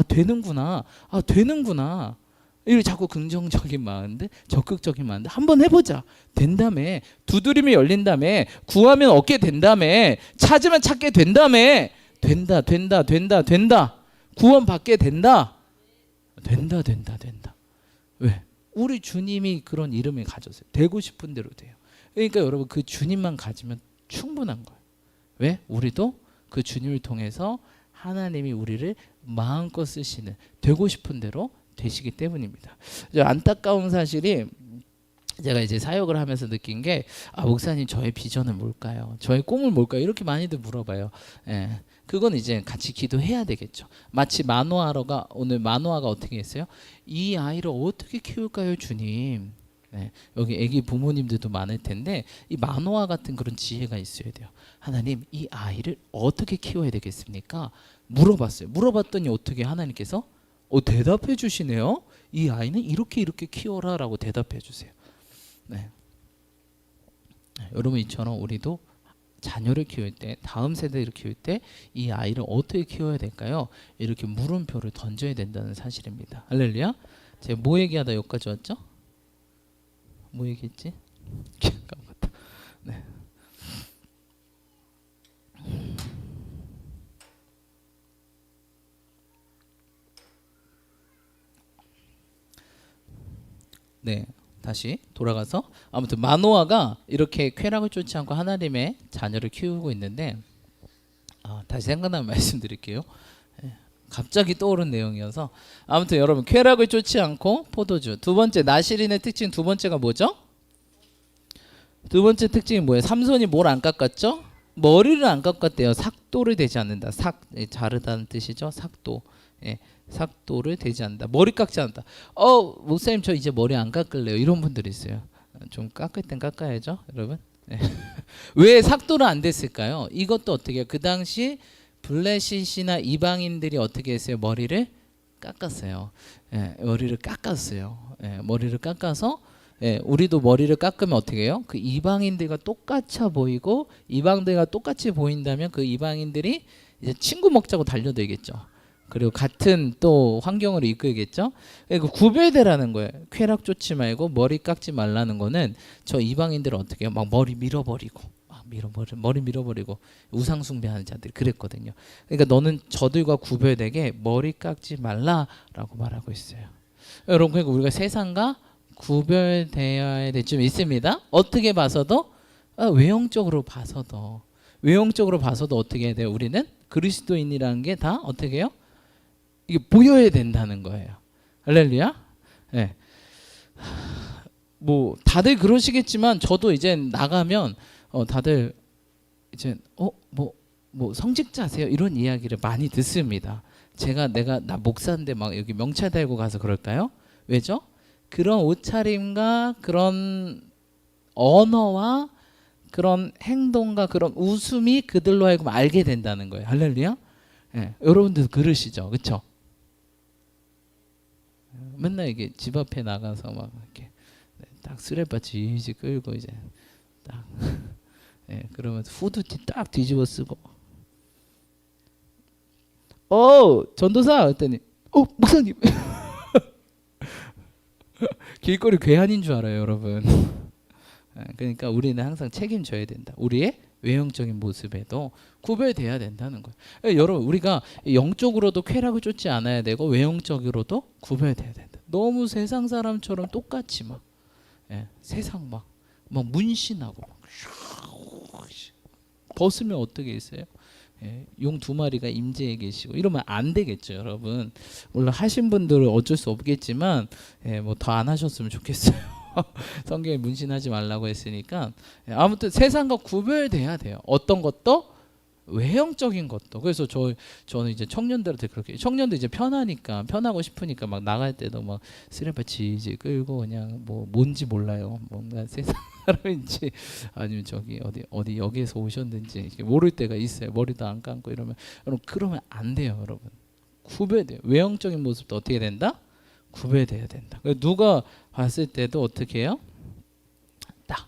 되는구나. 되는구나. 이렇게 자꾸 긍정적인 마음인데, 적극적인 마음인데, 한번 해보자. 된다며. 두드리면 열린다며. 구하면 얻게 된다며. 찾으면 찾게 된다며. 된다. 구원 받게 된다. 된다. 왜? 우리 주님이 그런 이름을 가졌어요. 되고 싶은 대로 돼요. 그러니까 여러분 그 주님만 가지면 충분한 거예요. 왜? 우리도 그 주님을 통해서 하나님이 우리를 마음껏 쓰시는 되고 싶은 대로 되시기 때문입니다. 안타까운 사실이 제가 이제 사역을 하면서 느낀 게 목사님 저의 비전은 뭘까요? 저의 꿈은 뭘까요? 이렇게 많이들 물어봐요. 그건 이제 같이 기도해야 되겠죠. 마치 오늘 마노아가 어떻게 했어요? 이 아이를 어떻게 키울까요, 주님? 여기 애기 부모님들도 많을 텐데 이 마노아 같은 그런 지혜가 있어야 돼요. 하나님, 이 아이를 어떻게 키워야 되겠습니까? 물어봤어요. 물어봤더니 어떻게 하나님께서 대답해 주시네요. 이 아이는 이렇게 키워라라고 대답해 주세요. 여러분 이처럼 우리도 자녀를 키울 때, 다음 세대를 키울 때 이 아이를 어떻게 키워야 될까요? 이렇게 물음표를 던져야 된다는 사실입니다. 할렐루야. 제가 뭐 얘기하다 여기까지 왔죠? 뭐 얘기했지? 까먹었다. 네. 네. 다시 돌아가서 아무튼 마노아가 이렇게 쾌락을 쫓지 않고 하나님의 자녀를 키우고 있는데 다시 생각나면 말씀드릴게요. 갑자기 떠오른 내용이어서 아무튼 여러분 쾌락을 쫓지 않고 포도주. 두 번째 나실인의 특징 두 번째가 뭐죠? 두 번째 특징이 뭐예요? 삼손이 뭘 안 깎았죠? 머리를 안 깎았대요. 삭도를 대지 않는다. 자르다는 뜻이죠. 삭도. 삭도를 대지 않는다. 머리 깎지 않는다. 목사님 저 이제 머리 안 깎을래요. 이런 분들이 있어요. 좀 깎을 땐 깎아야죠, 여러분. 왜 삭도를 안 됐을까요? 이것도 어떻게 해요? 그 당시 블레셋이나 이방인들이 어떻게 했어요? 머리를 깎았어요. 머리를 깎았어요. 머리를 깎아서 우리도 머리를 깎으면 어떻게 해요? 그 이방인들과 똑같아 보이고 이방들과 똑같이 보인다면 그 이방인들이 이제 친구 먹자고 달려들겠죠. 그리고 같은 또 환경으로 이끌겠죠. 그러니까 구별되라는 거예요. 쾌락 쫓지 말고 머리 깎지 말라는 거는 저 이방인들은 어떻게 해요? 막 머리 밀어버리고 머리 밀어버리고 우상 숭배하는 자들이 그랬거든요. 그러니까 너는 저들과 구별되게 머리 깎지 말라라고 말하고 있어요. 여러분, 그러니까 우리가 세상과 구별되어야 될 점 있습니다. 어떻게 봐서도 외형적으로 봐서도 어떻게 해야 돼요? 우리는 그리스도인이라는 게 다 어떻게 해요? 이게 보여야 된다는 거예요. 할렐루야. 뭐 다들 그러시겠지만 저도 이제 나가면 다들 이제 뭐 성직자세요 이런 이야기를 많이 듣습니다. 내가 나 목사인데 막 여기 명찰 달고 가서 그럴까요? 왜죠? 그런 옷차림과 그런 언어와 그런 행동과 그런 웃음이 그들로 하여금 알게 된다는 거예요. 할렐루야. 예, 여러분들 그러시죠, 그렇죠? 맨날 이게 집 앞에 나가서 막 이렇게 딱 쓰레빠 지지 끌고 이제 딱 예, 그러면 후드티 딱 뒤집어 쓰고 전도사 그랬더니 목사님 길거리 괴한인 줄 알아요, 여러분. 그러니까 우리는 항상 책임져야 된다. 우리의 외형적인 모습에도 구별돼야 된다는 거예요. 여러분 우리가 영적으로도 쾌락을 쫓지 않아야 되고 외형적으로도 구별돼야 된다. 너무 세상 사람처럼 똑같이 막 세상 막 문신하고 막 벗으면 어떻게 있어요? 용 2마리가 임재에 계시고 이러면 안 되겠죠, 여러분. 물론 하신 분들은 어쩔 수 없겠지만 뭐 더 안 하셨으면 좋겠어요. 성경에 문신하지 말라고 했으니까 아무튼 세상과 구별돼야 돼요. 어떤 것도 외형적인 것도. 그래서 저는 이제 청년들한테 그렇게, 청년도 이제 편하고 싶으니까 막 나갈 때도 막 쓰레빠 지지 끌고 그냥 뭐 뭔지 몰라요. 뭔가 세상 사람인지 아니면 저기 어디 여기에서 오셨는지 이렇게 모를 때가 있어요. 머리도 안 감고 이러면 여러분 그러면 안 돼요, 여러분. 구별돼요. 외형적인 모습도 어떻게 된다? 구별돼야 된다. 누가 봤을 때도 어떻게 해요? 딱.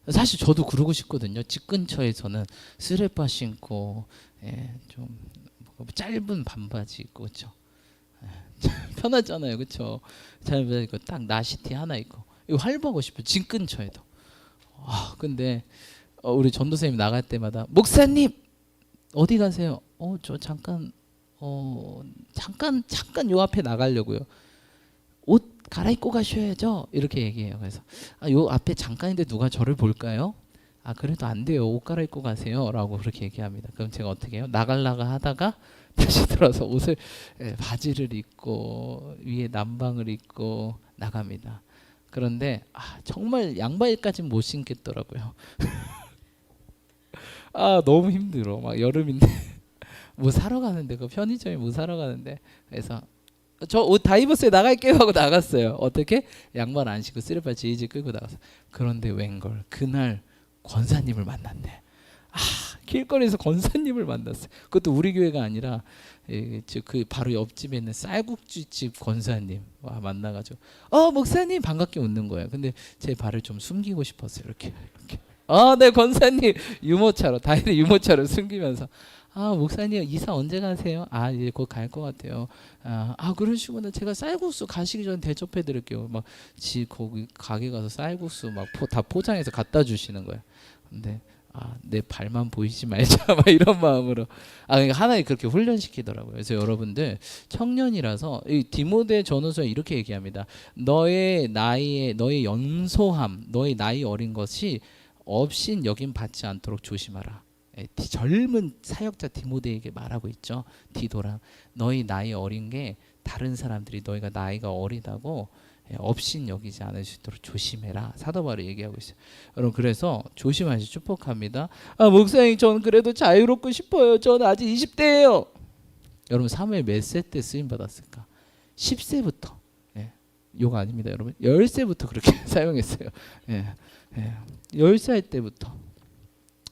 사실 저도 그러고 싶거든요. 집 근처에서는 쓰레빠 신고 좀 짧은 반바지 입고 그렇죠. 편하잖아요, 그렇죠. 짧은 입고 딱 나시티 하나 입고 이거 활보하고 싶어요. 집 근처에도. 근데 우리 전도사님 나갈 때마다 목사님 어디 가세요? 저 잠깐 요 앞에 나가려고요. 옷 갈아입고 가셔야죠. 이렇게 얘기해요. 그래서 요 앞에 잠깐인데 누가 저를 볼까요? 그래도 안 돼요. 옷 갈아입고 가세요. 라고 그렇게 얘기합니다. 그럼 제가 어떻게 해요? 나갈라가 하다가 다시 들어서 옷을 바지를 입고 위에 남방을 입고 나갑니다. 그런데 정말 양말까지는 못 신겠더라고요. 너무 힘들어. 막 여름인데 뭐 사러 가는데 그 편의점에 뭐 사러 가는데 그래서 저 옷 다 입었어요. 나갈게요 하고 나갔어요. 어떻게? 양말 안 신고 쓰레빠 지지 끌고 나갔어. 그런데 웬걸 그날 권사님을 만났네. 길거리에서 권사님을 만났어요. 그것도 우리 교회가 아니라 그 바로 옆집에 있는 쌀국수집 권사님 만나가지고 목사님 반갑게 웃는 거예요. 근데 제 발을 좀 숨기고 싶었어요. 이렇게. 네 권사님 유모차로 다이를 유모차로 숨기면서 목사님 이사 언제 가세요? 이제 곧 갈 것 같아요. 그러시구나. 제가 쌀국수 가시기 전에 대접해 드릴게요. 막 거기 가게 가서 쌀국수 막 다 포장해서 갖다 주시는 거예요. 근데 내 발만 보이지 말자 막 이런 마음으로 그러니까 하나님 그렇게 훈련시키더라고요. 그래서 여러분들 청년이라서 이 디모데 전후서에 이렇게 얘기합니다. 너의 연소함, 너의 나이 어린 것이 없인 여김 받지 않도록 조심하라. 젊은 사역자 디모데에게 말하고 있죠. 디도랑 너희 나이 어린 게 다른 사람들이 너희가 나이가 어리다고 없인 여기지 않을 수 있도록 조심해라. 사도 바울이 얘기하고 있어요. 여러분 그래서 조심하시 축복합니다. 목사님 전 그래도 자유롭고 싶어요. 저는 아직 20대예요. 여러분 사무엘 몇 세 때 쓰임 받았을까? 10세부터. 욕 아닙니다, 여러분. 10세부터 그렇게 사용했어요. 10살 때부터.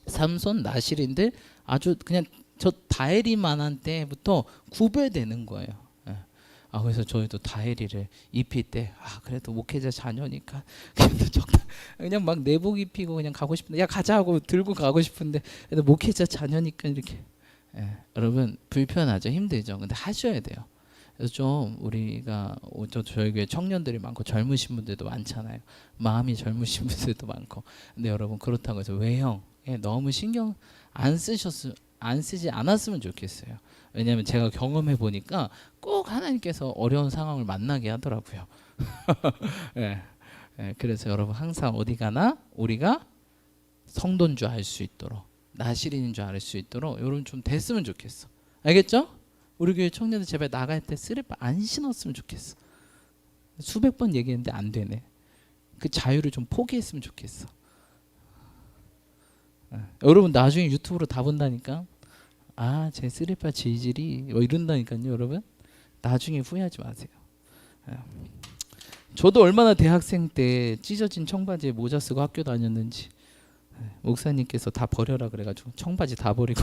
삼손 나실인데 아주 그냥 저 다혜리만한 때부터 구별되는 거예요. 그래서 저희도 다혜리를 입힐 때 그래도 목회자 자녀니까 그래도 그냥 막 내복 입히고 그냥 가고 싶은데 야 가자 하고 들고 가고 싶은데 그래도 목회자 자녀니까 이렇게 여러분 불편하죠, 힘들죠. 근데 하셔야 돼요. 그래서 좀 우리가 저희 교회 청년들이 많고 젊으신 분들도 많잖아요. 마음이 젊으신 분들도 많고. 근데 여러분 그렇다고 해서 외형에 너무 신경 안 쓰지 않았으면 좋겠어요. 왜냐하면 제가 경험해 보니까 꼭 하나님께서 어려운 상황을 만나게 하더라고요. 그래서 여러분 항상 어디 가나 우리가 성도인 줄 알 수 있도록 나실인인 줄 알 수 있도록 여러분 좀 됐으면 좋겠어. 알겠죠? 우리 교회 청년들 제발 나갈 때 쓰레빠 안 신었으면 좋겠어. 수백 번 얘기했는데 안 되네. 그 자유를 좀 포기했으면 좋겠어. 여러분 나중에 유튜브로 다 본다니까. 아, 제 슬리퍼 재질이 뭐 이런다니까요, 여러분. 나중에 후회하지 마세요. 저도 얼마나 대학생 때 찢어진 청바지에 모자 쓰고 학교 다녔는지. 목사님께서 다 버려라 그래가지고 청바지 다 버리고.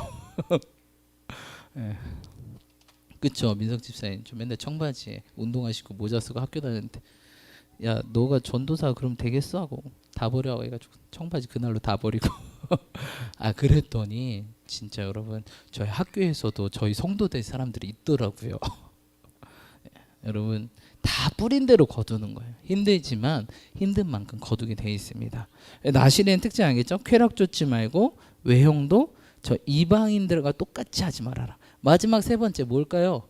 그쵸, 민석 집사님 좀 맨날 청바지에 운동하시고 모자 쓰고 학교 다녔는데, 야 너가 전도사 그럼 되겠어 하고 다 버려 해가지고 청바지 그날로 다 버리고. 아, 그랬더니 진짜 여러분 저희 학교에서도 저희 성도들 사람들이 있더라고요. 여러분 다 뿌린 대로 거두는 거예요. 힘들지만 힘든 만큼 거두게 돼 있습니다. 나시리는 특징 알겠죠? 쾌락 쫓지 말고 외형도 저 이방인들과 똑같이 하지 말아라. 마지막 세 번째 뭘까요?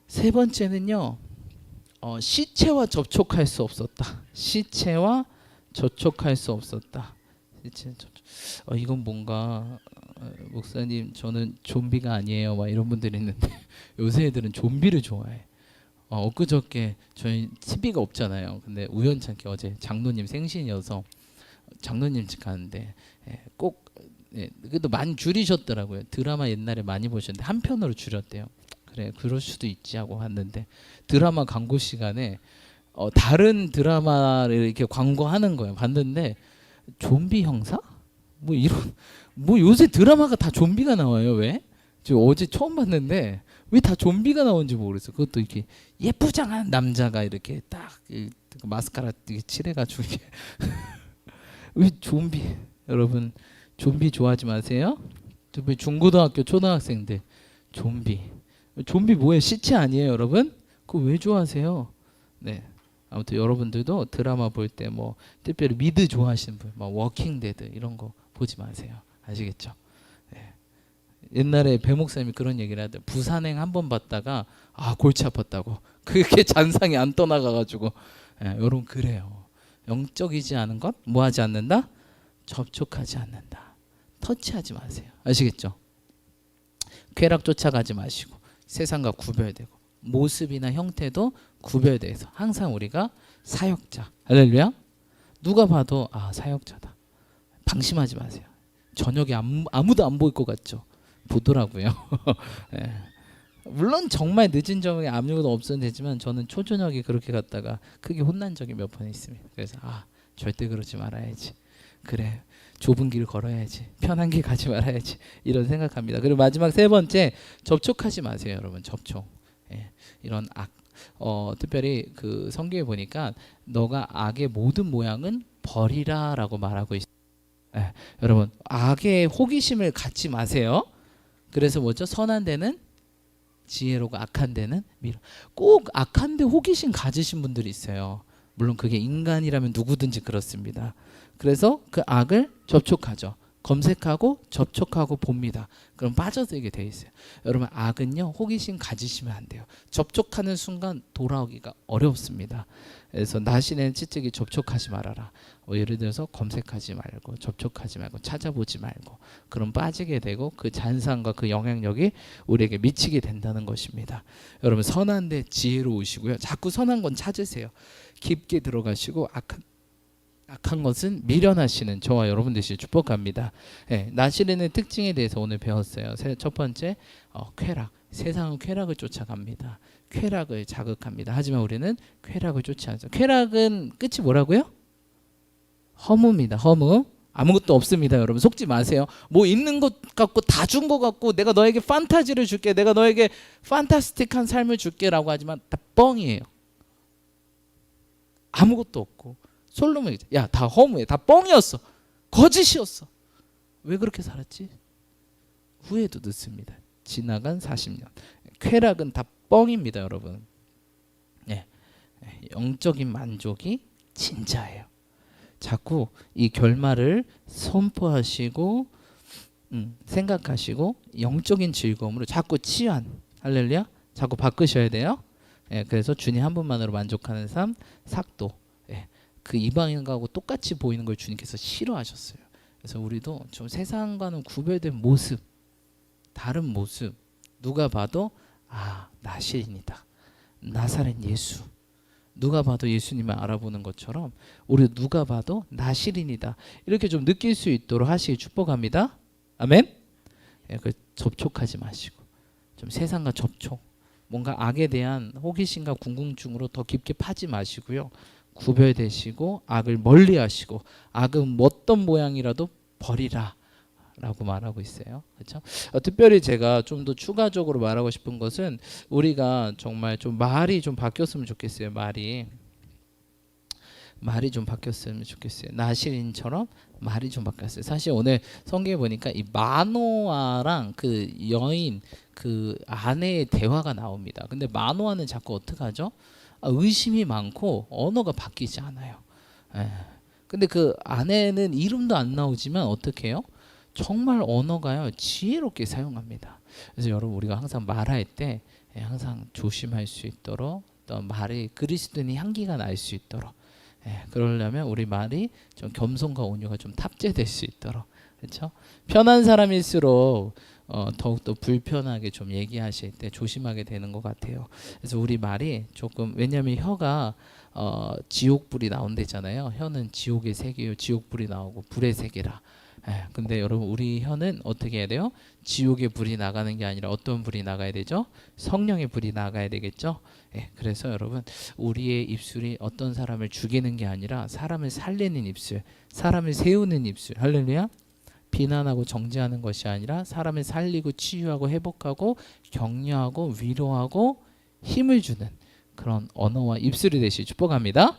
세 번째는요, 시체와 접촉할 수 없었다. 시체와 접촉할 수 없었다. 시체 접촉. 이건 뭔가 목사님 저는 좀비가 아니에요 막 이런 분들이 있는데 요새 애들은 좀비를 좋아해. 엊그저께 저희 TV가 없잖아요. 근데 우연찮게 어제 장로님 생신이어서 장로님 집 가는데 꼭 그래도 많이 줄이셨더라고요. 드라마 옛날에 많이 보셨는데 한 편으로 줄였대요. 그래 그럴 수도 있지 하고 왔는데 드라마 광고 시간에 다른 드라마를 이렇게 광고하는 거예요. 봤는데 좀비 형사? 뭐 이런 뭐 요새 드라마가 다 좀비가 나와요. 왜? 저 어제 처음 봤는데 왜 다 좀비가 나오는지 모르겠어요. 그것도 이렇게 예쁘장한 남자가 이렇게 딱 마스카라 이렇게 칠해가지고 이렇게 왜 좀비? 여러분 좀비 좋아하지 마세요. 특히 중고등학교 초등학생들 좀비 뭐예요? 시체 아니에요, 여러분? 그거 왜 좋아하세요? 네. 아무튼 여러분들도 드라마 볼 때 뭐 특별히 미드 좋아하시는 분, 막 워킹 데드 이런 거 보지 마세요. 아시겠죠? 네. 옛날에 배 목사님이 그런 얘기를 하더라고요. 부산행 한 번 봤다가 골치 아팠다고. 그게 잔상이 안 떠나가가지고. 여러분 그래요. 영적이지 않은 것 뭐 하지 않는다? 접촉하지 않는다. 터치하지 마세요. 아시겠죠? 쾌락 쫓아가지 마시고 세상과 구별되고 모습이나 형태도 구별돼서 항상 우리가 사역자. 할렐루야. 누가 봐도 사역자다. 방심하지 마세요. 저녁에 아무도 안 보일 것 같죠? 보더라고요. 네. 물론 정말 늦은 저녁에 아무것도 없어도 되지만 저는 초저녁에 그렇게 갔다가 크게 혼난 적이 몇 번 있습니다. 그래서 절대 그러지 말아야지. 그래 좁은 길 걸어야지. 편한 길 가지 말아야지. 이런 생각합니다. 그리고 마지막 세 번째 접촉하지 마세요, 여러분. 접촉. 이런 악. 특별히 그 성경에 보니까 너가 악의 모든 모양은 버리라라고 말하고 있어요. 여러분 악의 호기심을 갖지 마세요. 그래서 뭐죠? 선한 데는 지혜로고 악한 데는 미로. 꼭 악한 데 호기심 가지신 분들이 있어요. 물론 그게 인간이라면 누구든지 그렇습니다. 그래서 그 악을 접촉하죠. 검색하고 접촉하고 봅니다. 그럼 빠져들게 돼 있어요. 여러분 악은요 호기심 가지시면 안 돼요. 접촉하는 순간 돌아오기가 어렵습니다. 그래서 나시는 찌찌기 접촉하지 말아라. 예를 들어서 검색하지 말고 접촉하지 말고 찾아보지 말고 그럼 빠지게 되고 그 잔상과 그 영향력이 우리에게 미치게 된다는 것입니다. 여러분 선한 데 지혜로우시고요. 자꾸 선한 건 찾으세요. 깊게 들어가시고 악한 것은 미련하시는 저와 여러분 되시길 축복합니다. 나시르는 특징에 대해서 오늘 배웠어요. 첫 번째 쾌락. 세상은 쾌락을 쫓아갑니다. 쾌락을 자극합니다. 하지만 우리는 쾌락을 쫓아가죠. 쾌락은 끝이 뭐라고요? 허무입니다. 허무. 아무것도 없습니다. 여러분 속지 마세요. 뭐 있는 것 같고 다 준 것 같고 내가 너에게 판타지를 줄게. 내가 너에게 판타스틱한 삶을 줄게 라고 하지만 다 뻥이에요. 아무것도 없고 솔로몬이 다 허무해. 다 뻥이었어. 거짓이었어. 왜 그렇게 살았지? 후회도 늦습니다. 지나간 40년. 쾌락은 다 뻥입니다, 여러분. 영적인 만족이 진짜예요. 자꾸 이 결말을 선포하시고 생각하시고 영적인 즐거움으로 자꾸 치환. 할렐루야. 자꾸 바꾸셔야 돼요. 그래서 주님 한 분만으로 만족하는 삶, 삭도. 그 이방인하고 똑같이 보이는 걸 주님께서 싫어하셨어요. 그래서 우리도 좀 세상과는 구별된 모습, 다른 모습, 누가 봐도 나시린이다. 나사렛 예수. 누가 봐도 예수님을 알아보는 것처럼 우리 누가 봐도 나시린이다 이렇게 좀 느낄 수 있도록 하시기 축복합니다. 아멘. 예, 그 접촉하지 마시고 좀 세상과 접촉, 뭔가 악에 대한 호기심과 궁금증으로 더 깊게 파지 마시고요. 구별되시고 악을 멀리하시고 악은 어떤 모양이라도 버리라 라고 말하고 있어요. 그렇죠? 특별히 제가 좀 더 추가적으로 말하고 싶은 것은 우리가 정말 좀 말이 좀 바뀌었으면 좋겠어요. 말이 좀 바뀌었으면 좋겠어요. 나시린처럼 말이 좀 바뀌었어요. 사실 오늘 성경에 보니까 이 마노아랑 그 여인 그 아내의 대화가 나옵니다. 근데 마노아는 자꾸 어떻게 하죠? 의심이 많고 언어가 바뀌지 않아요. 예. 근데 그 아내는 이름도 안 나오지만 어떻게 해요? 정말 언어가요 지혜롭게 사용합니다. 그래서 여러분 우리가 항상 말할 때 항상 조심할 수 있도록 또 말이 그리스도인의 향기가 날 수 있도록 그러려면 우리 말이 좀 겸손과 온유가 좀 탑재될 수 있도록 그렇죠? 편한 사람일수록 더욱더 불편하게 좀 얘기하실 때 조심하게 되는 것 같아요. 그래서 우리 말이 조금 왜냐하면 혀가 지옥불이 나온대잖아요. 혀는 지옥의 세계요 지옥불이 나오고 불의 세계라. 근데 여러분 우리 혀는 어떻게 해야 돼요? 지옥의 불이 나가는 게 아니라 어떤 불이 나가야 되죠? 성령의 불이 나가야 되겠죠? 그래서 여러분 우리의 입술이 어떤 사람을 죽이는 게 아니라 사람을 살리는 입술, 사람을 세우는 입술. 할렐루야. 비난하고 정죄하는 것이 아니라 사람을 살리고 치유하고 회복하고 격려하고 위로하고 힘을 주는 그런 언어와 입술이 되시 축복합니다.